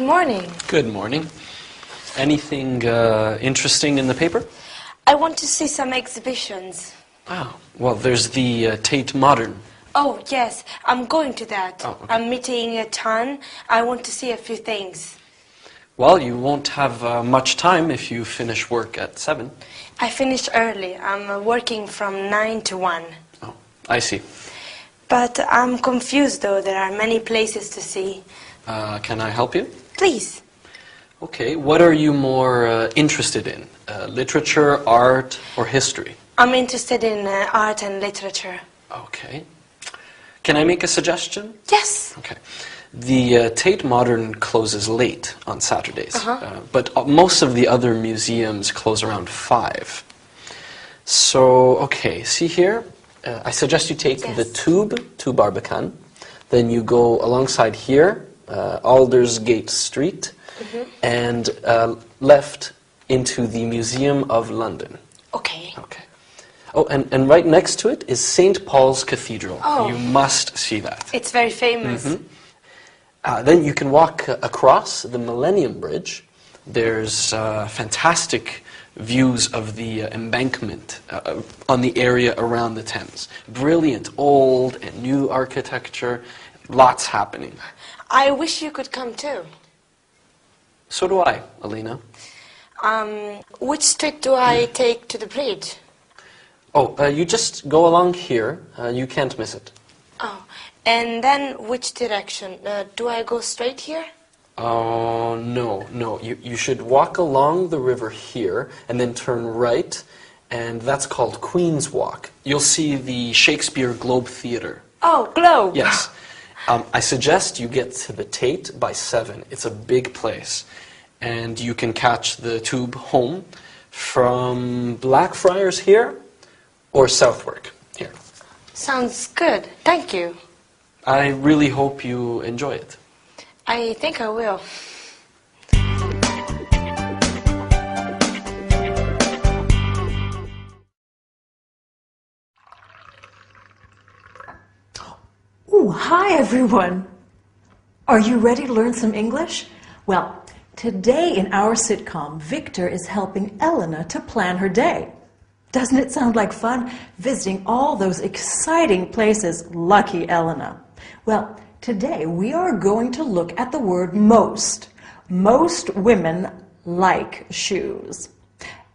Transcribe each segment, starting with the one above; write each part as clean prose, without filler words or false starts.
morning. Good morning. Anything interesting in the paper? I want to see some exhibitions. Oh, well, there's the Tate Modern. Oh, yes, I'm going to that. Oh, okay. I'm meeting a ton. I want to see a few things. Well, you won't have much time if you finish work at 7. I finished early. I'm working from 9 to 1. Oh, I see. But I'm confused, though. There are many places to see. Can I help you? Please. Okay, what are you more interested in? Literature, art, or history? I'm interested in art and literature. Okay. Can I make a suggestion? Yes. Okay. The Tate Modern closes late on Saturdays, but most of the other museums close around 5. So, okay, see here? I suggest you take the tube to Barbican, then you go alongside here, Aldersgate Street, and left into the Museum of London. Okay. Okay. Oh, and right next to it is St. Paul's Cathedral. Oh. You must see that. It's very famous. Then you can walk across the Millennium Bridge. There's fantastic views of the embankment on the area around the Thames. Brilliant old and new architecture. Lots happening. I wish you could come too. So do I, Alina. Which street do I take to the bridge? Oh, you just go along here. You can't miss it. Oh, and then which direction? Do I go straight here? Oh, no. You should walk along the river here and then turn right, and that's called Queen's Walk. You'll see the Shakespeare Globe Theatre. Oh, Globe. Yes. I suggest you get to the Tate by 7. It's a big place. And you can catch the tube home from Blackfriars here or Southwark here. Sounds good. Thank you. I really hope you enjoy it. I think I will. Ooh, hi everyone. Are you ready to learn some English? Well, today in our sitcom, Victor is helping Elena to plan her day. Doesn't it sound like fun, visiting all those exciting places? Lucky Elena. Well, today we are going to look at the word most. Most women like shoes.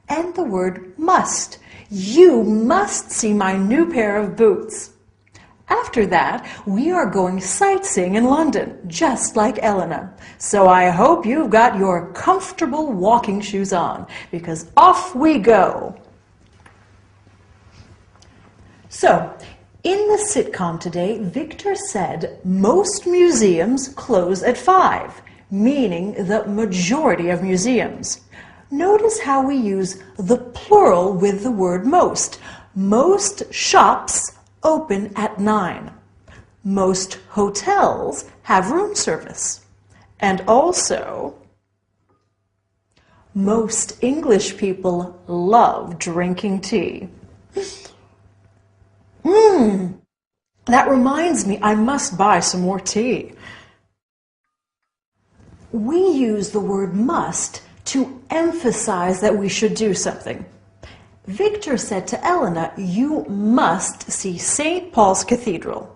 And the word must. You must see my new pair of boots. After that, we are going sightseeing in London, just like Elena. So I hope you've got your comfortable walking shoes on, because off we go. So, in the sitcom today, Victor said most museums close at 5, meaning the majority of museums. Notice how we use the plural with the word most. Most shops open at 9. Most hotels have room service. And also, most English people love drinking tea. That reminds me, I must buy some more tea. We use the word must to emphasize that we should do something. Victor said to Elena, you must see St. Paul's Cathedral.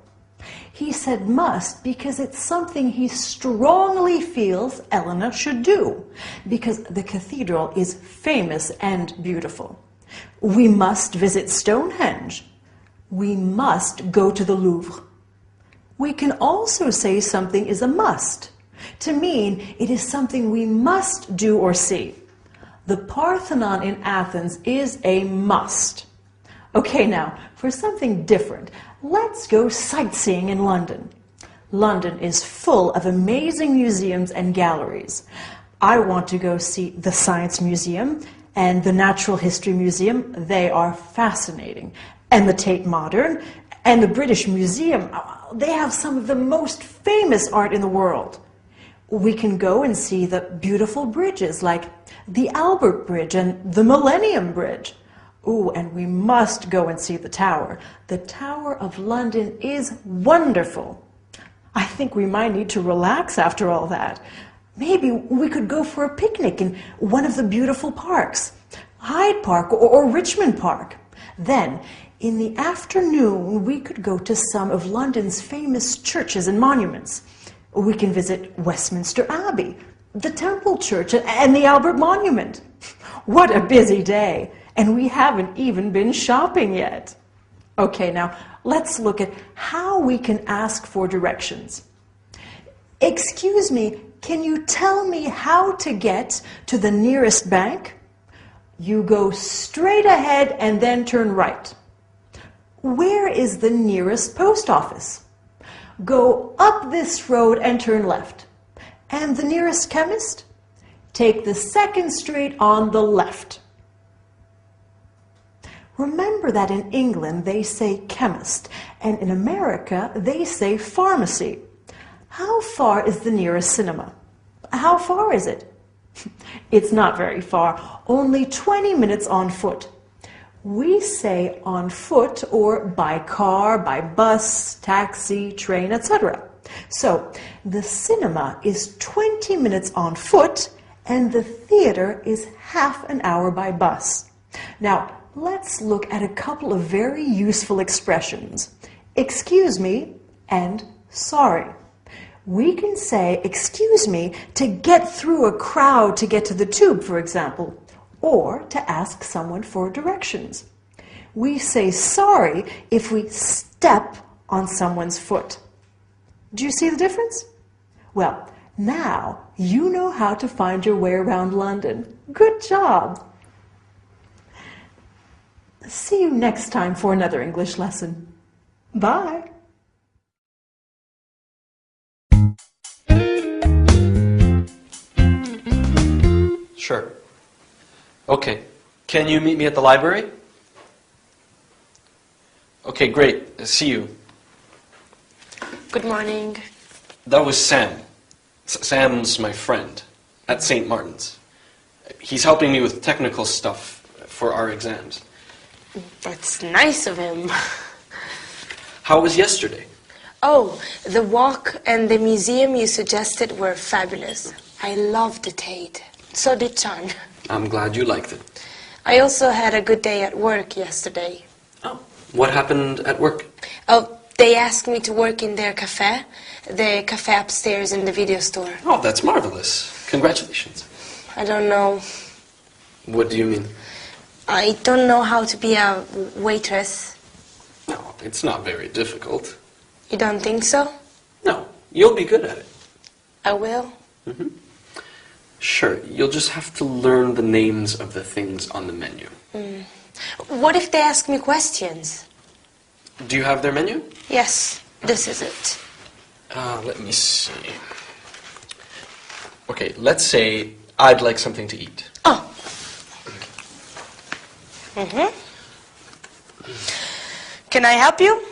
He said must because it's something he strongly feels Elena should do, because the cathedral is famous and beautiful. We must visit Stonehenge. We must go to the Louvre. We can also say something is a must, to mean it is something we must do or see. The Parthenon in Athens is a must. Okay, now, for something different, let's go sightseeing in London. London is full of amazing museums and galleries. I want to go see the Science Museum and the Natural History Museum. They are fascinating. And the Tate Modern and the British Museum, they have some of the most famous art in the world. We can go and see the beautiful bridges like the Albert Bridge and the Millennium Bridge. Ooh, and we must go and see the Tower. The Tower of London is wonderful. I think we might need to relax after all that. Maybe we could go for a picnic in one of the beautiful parks, Hyde Park or Richmond Park. Then, in the afternoon, we could go to some of London's famous churches and monuments. We can visit Westminster Abbey, the Temple Church, and the Albert Monument. What a busy day! And we haven't even been shopping yet. Okay, now let's look at how we can ask for directions. Excuse me, can you tell me how to get to the nearest bank? You go straight ahead and then turn right. Where is the nearest post office? Go up this road and turn left. And the nearest chemist? Take the second street on the left. Remember that in England they say chemist, and in America they say pharmacy. How far is the nearest cinema? How far is it? It's not very far, only 20 minutes on foot. We say on foot or by car, by bus, taxi, train, etc. So the cinema is 20 minutes on foot and the theater is half an hour by bus. Now, let's look at a couple of very useful expressions. Excuse me and sorry. We can say, excuse me, to get through a crowd to get to the tube, for example, or to ask someone for directions. We say sorry if we step on someone's foot. Do you see the difference? Well, now you know how to find your way around London. Good job! See you next time for another English lesson. Bye! Sure. Okay. Can you meet me at the library? Okay, great. See you. Good morning. That was Sam. Sam's my friend at St. Martin's. He's helping me with technical stuff for our exams. That's nice of him. How was yesterday? Oh, the walk and the museum you suggested were fabulous. I loved the Tate. So did Chan. I'm glad you liked it. I also had a good day at work yesterday. Oh, what happened at work? Oh, they asked me to work in their cafe, the cafe upstairs in the video store. Oh, that's marvelous. Congratulations. I don't know. What do you mean? I don't know how to be a waitress. No, it's not very difficult. You don't think so? No, you'll be good at it. I will. Mm-hmm. Sure, you'll just have to learn the names of the things on the menu. What if they ask me questions? Do you have their menu? Yes, this is it. Let me see. Okay, let's say I'd like something to eat. Oh. Can I help you?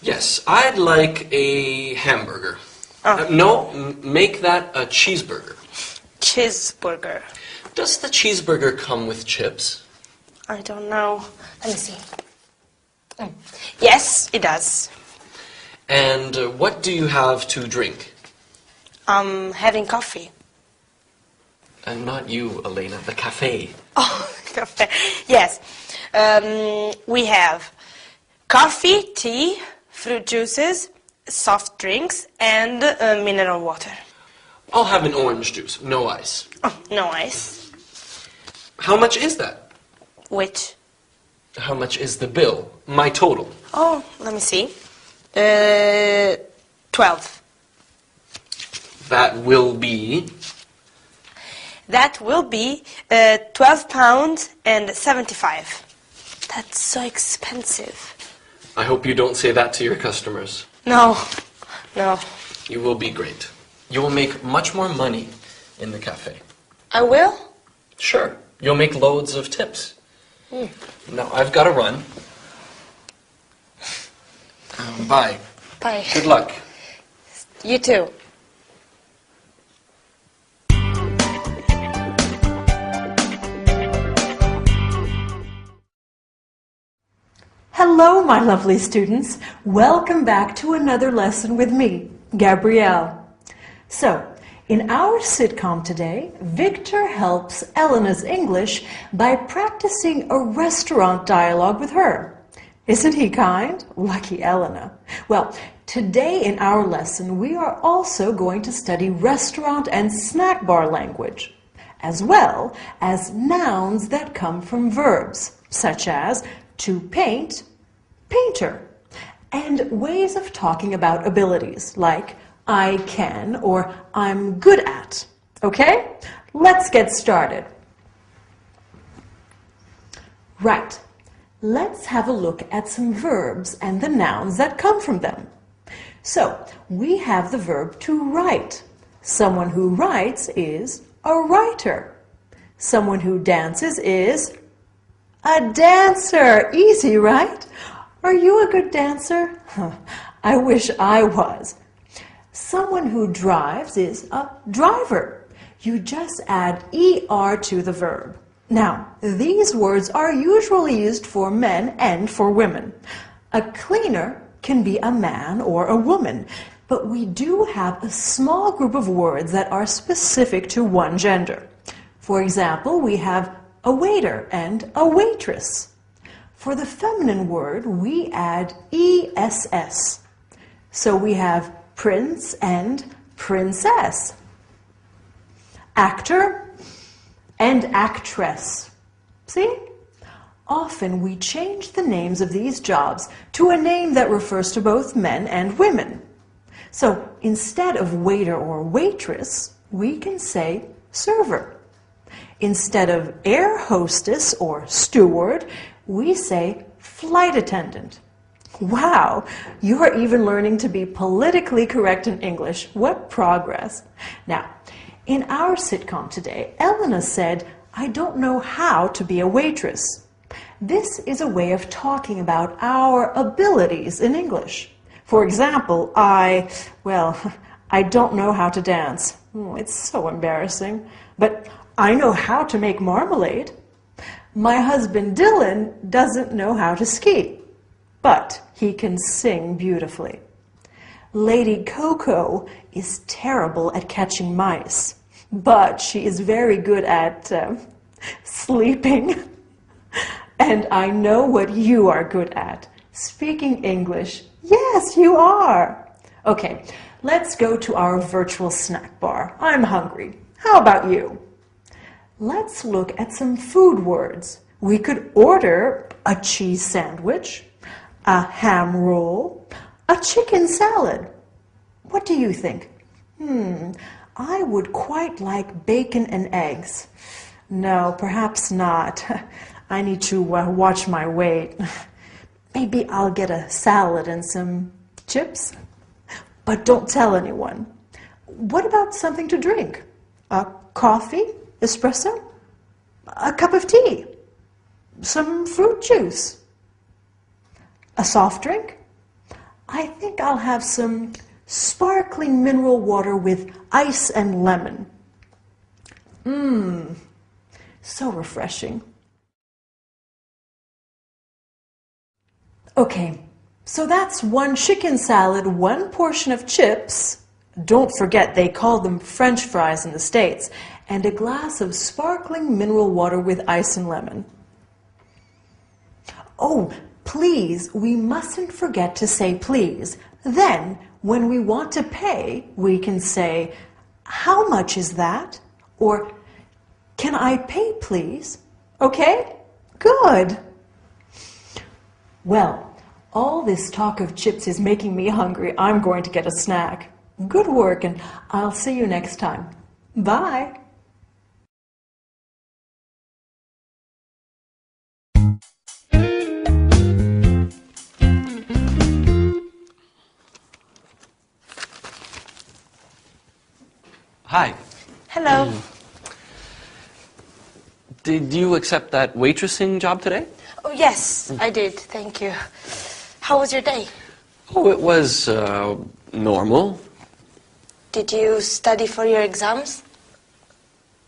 Yes, I'd like a hamburger. Oh. No, make that a cheeseburger. Cheeseburger. Does the cheeseburger come with chips? I don't know. Let me see. Yes, it does. And what do you have to drink? Having coffee. And not you, Elena, the cafe. Oh, cafe. Yes. We have coffee, tea, fruit juices, soft drinks, and mineral water. I'll have an orange juice, no ice. Oh, no ice. How much is that? Which? How much is the bill? My total. Oh, let me see. 12. That will be... That will be £12.75. That's so expensive. I hope you don't say that to your customers. No. You will be great. You will make much more money in the cafe. I will? Sure. You'll make loads of tips. Now, I've got to run. Bye. Bye. Good luck. You too. Hello, my lovely students. Welcome back to another lesson with me, Gabrielle. So, In our sitcom today, Victor helps Elena's English by practicing a restaurant dialogue with her. Isn't he kind? Lucky Elena. Well, today in our lesson, we are also going to study restaurant and snack bar language, as well as nouns that come from verbs, such as to paint, painter, and ways of talking about abilities, like I can or I'm good at. Okay? Let's get started. Right. Let's have a look at some verbs and the nouns that come from them. So, we have the verb to write. Someone who writes is a writer. Someone who dances is a dancer. Easy, right? Are you a good dancer? I wish I was. Someone who drives is a driver. You just add ER to the verb. Now, these words are usually used for men and for women. A cleaner can be a man or a woman, but we do have a small group of words that are specific to one gender. For example, we have a waiter and a waitress. For the feminine word, we add ESS. So we have prince and princess, actor and actress. See? Often we change the names of these jobs to a name that refers to both men and women. So instead of waiter or waitress, we can say server. Instead of air hostess or steward, we say flight attendant. Wow, you are even learning to be politically correct in English. What progress. Now, in our sitcom today, Elena said, I don't know how to be a waitress. This is a way of talking about our abilities in English. For example, I don't know how to dance. Oh, it's so embarrassing. But I know how to make marmalade. My husband Dylan doesn't know how to ski, but he can sing beautifully. Lady Coco is terrible at catching mice, but she is very good at sleeping. And I know what you are good at, speaking English. Yes, you are. Okay, let's go to our virtual snack bar. I'm hungry. How about you? Let's look at some food words. We could order a cheese sandwich, a ham roll, a chicken salad. What do you think? I would quite like bacon and eggs. No, perhaps not. I need to watch my weight. Maybe I'll get a salad and some chips. But don't tell anyone. What about something to drink? A coffee? Espresso? A cup of tea? Some fruit juice? A soft drink? I think I'll have some sparkling mineral water with ice and lemon. So refreshing. Okay, so that's one chicken salad, one portion of chips. Don't forget they call them French fries in the States. And a glass of sparkling mineral water with ice and lemon. Oh, please, we mustn't forget to say please. Then, when we want to pay, we can say, how much is that? Or, can I pay, please? Okay? Good. Well, all this talk of chips is making me hungry. I'm going to get a snack. Good work, and I'll see you next time. Bye. Hi. Hello. Did you accept that waitressing job today? Oh, yes, I did. Thank you. How was your day? Oh, it was normal. Did you study for your exams?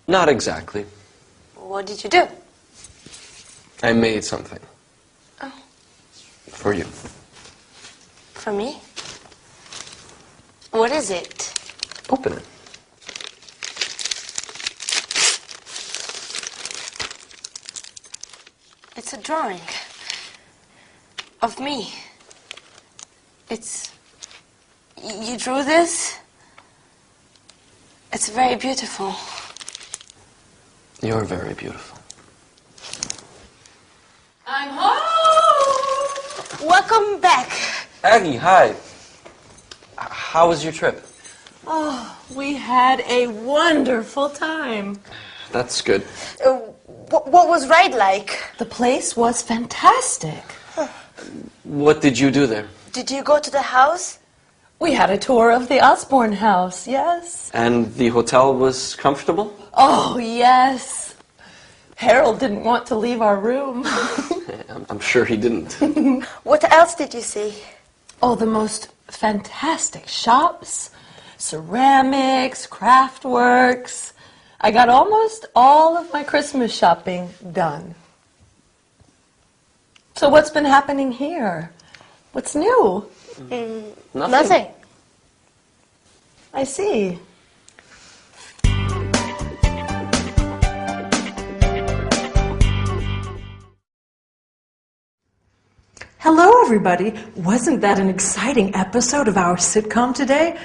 Not exactly. What did you do? I made something. Oh. For you. For me? What is it? Open it. It's a drawing of me. You drew this? It's very beautiful. You're very beautiful. I'm home! Welcome back. Aggie, hi. How was your trip? Oh, we had a wonderful time. That's good. What was ride like? The place was fantastic. What did you do there? Did you go to the house? We had a tour of the Osborne house, yes. And the hotel was comfortable? Oh, yes. Harold didn't want to leave our room. I'm sure he didn't. What else did you see? Oh, the most fantastic shops, ceramics, craftworks. I got almost all of my Christmas shopping done. So what's been happening here? What's new? Nothing. I see. Hello, everybody. Wasn't that an exciting episode of our sitcom today?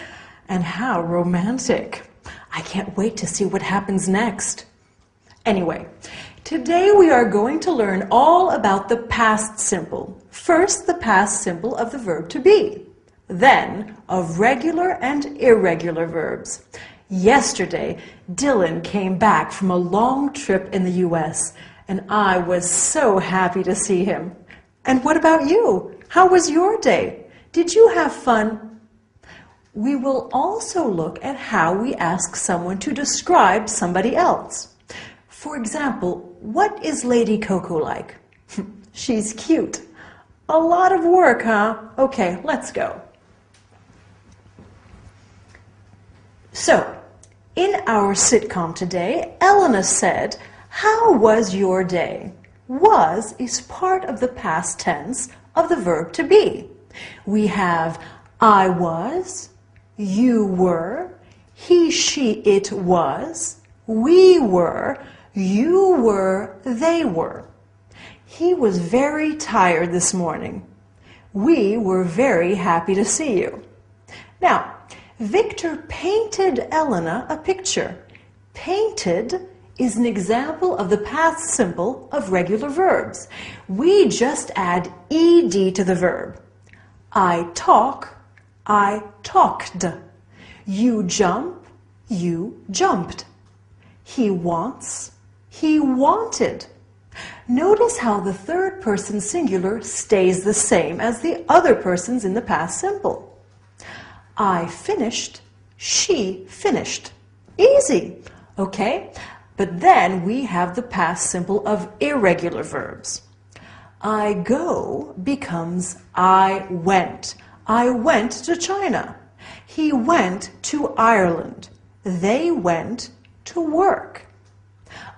And how romantic. I can't wait to see what happens next. Anyway, today we are going to learn all about the past simple. First, the past simple of the verb to be. Then, of regular and irregular verbs. Yesterday, Dylan came back from a long trip in the U.S., and I was so happy to see him. And what about you? How was your day? Did you have fun? We will also look at how we ask someone to describe somebody else. For example, what is Lady Coco like? She's cute. A lot of work, huh? Okay, let's go. So, in our sitcom today, Elena said, "How was your day?" Was is part of the past tense of the verb to be. We have I was, you were, he, she, it was, we were, you were, they were. He was very tired this morning. We were very happy to see you. Now, Victor painted Elena a picture. Painted is an example of the past simple of regular verbs. We just add ed to the verb. I talk, I talked. You jump, you jumped. He wants, he wanted. Notice how the third person singular stays the same as the other persons in the past simple. I finished, she finished. Easy, okay? But then we have the past simple of irregular verbs. I go becomes I went. I went to China. He went to Ireland. They went to work.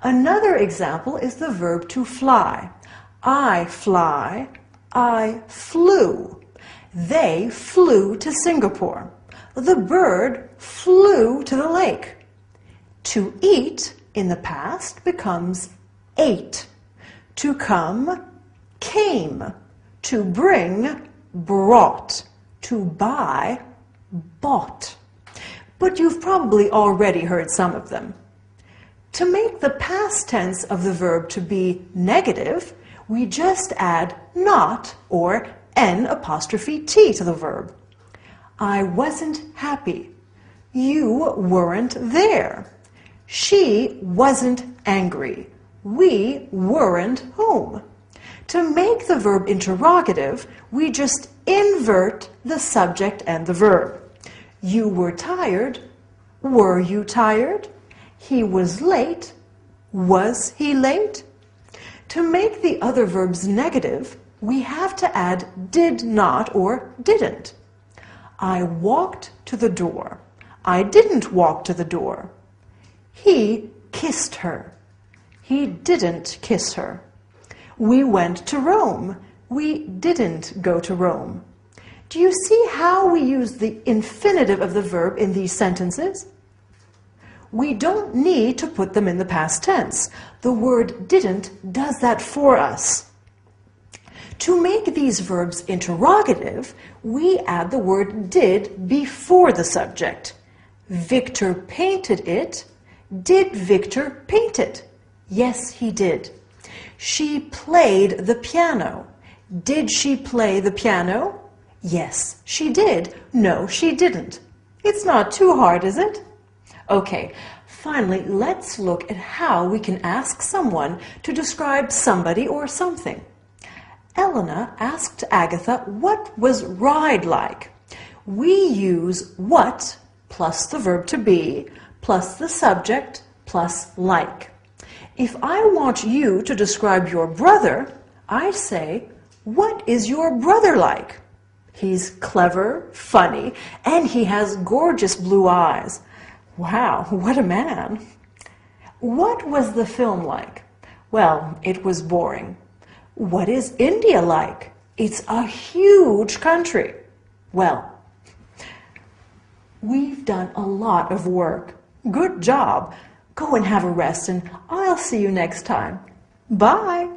Another example is the verb to fly. I fly, I flew. They flew to Singapore. The bird flew to the lake. To eat in the past becomes ate. To come, came. To bring, brought. To buy, bought. But you've probably already heard some of them. To make the past tense of the verb to be negative, we just add not or N''T to the verb. I wasn't happy. You weren't there. She wasn't angry. We weren't home. To make the verb interrogative, we just invert the subject and the verb. You were tired. Were you tired? He was late. Was he late? To make the other verbs negative, we have to add did not or didn't. I walked to the door. I didn't walk to the door. He kissed her. He didn't kiss her. We went to Rome. We didn't go to Rome. Do you see how we use the infinitive of the verb in these sentences? we don't need to put them in the past tense. The word didn't does that for us. To make these verbs interrogative, we add the word did before the subject. Victor painted it. Did Victor paint it? Yes, he did. She played the piano. Did she play the piano? Yes, she did. No, she didn't. It's not too hard, is it? Okay, finally, let's look at how we can ask someone to describe somebody or something. Elena asked Agatha what was ride like. We use what plus the verb to be plus the subject plus like. If I want you to describe your brother, I say, what is your brother like? He's clever, funny, and he has gorgeous blue eyes. Wow, what a man. What was the film like? Well, it was boring. What is India like? It's a huge country. Well, we've done a lot of work. Good job. Go and have a rest, and I'll see you next time. Bye.